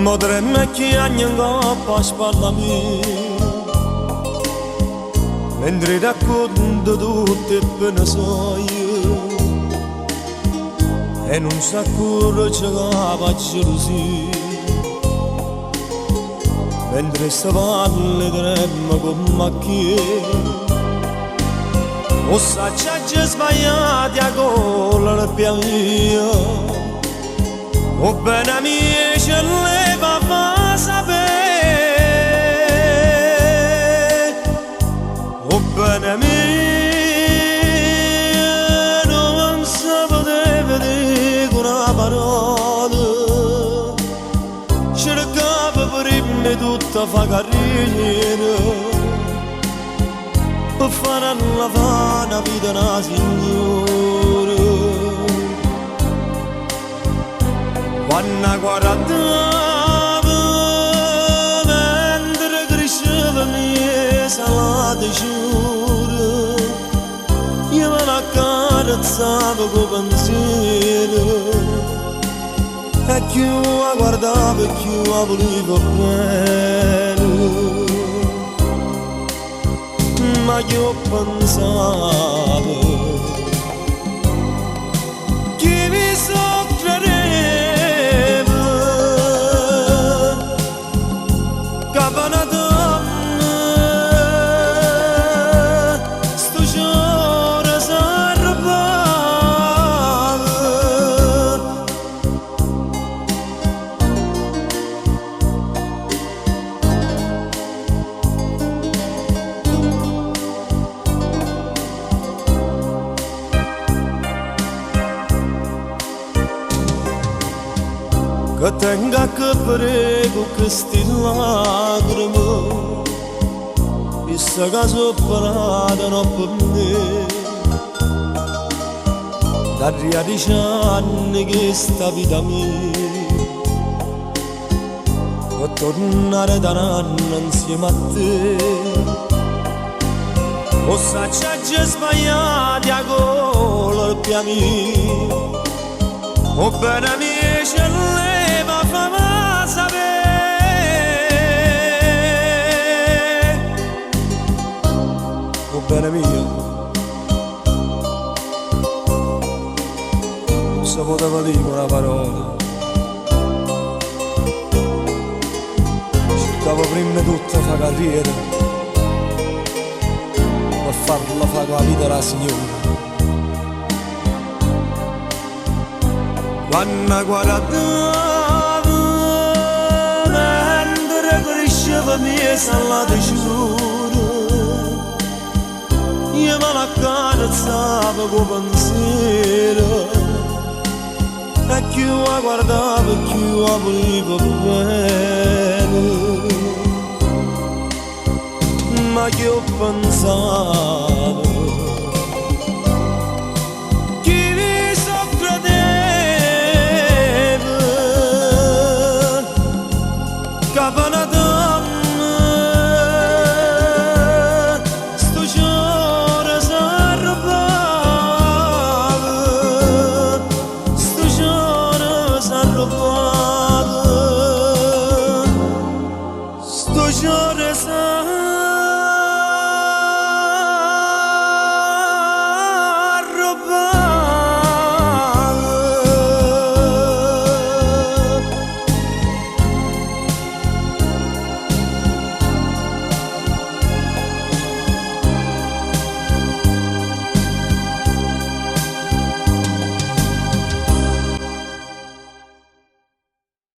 Potremmo chiagnare pace parlami mentre racconto tutte pene soie e non si accorge che la gelosia mentre si parleremo con macchie o s'acciaggia sbagliati a colla mia o bene mia ce leva fa sapere o bene mia non si poteva dire una parola cercava prima tutta fa carriera per fare alla vana vita una signora quando guardava mentre cresceva mia salata giura io me la carezzavo con pensiero e più la guardavo e più la volevo bene ma io pensavo che mi soffrireva che una donna sto giorno si arrabbiava che tenga che prego queste lacrime questa che sono parata per me da 10 anni che sta vita mia per tornare da un anno insieme a te o s'acciaggia sbagliati a colpa mia o bene mia ce leva fa sapere o bene mia non si poteva dire una parola cercavo prima tutta fa carriera per farla fa con la vita la signora quando guardavo mentre cresceva mia salata giura io me la carezzavo con pensiero e più la guardavo e più la volevo bene ma io pensavo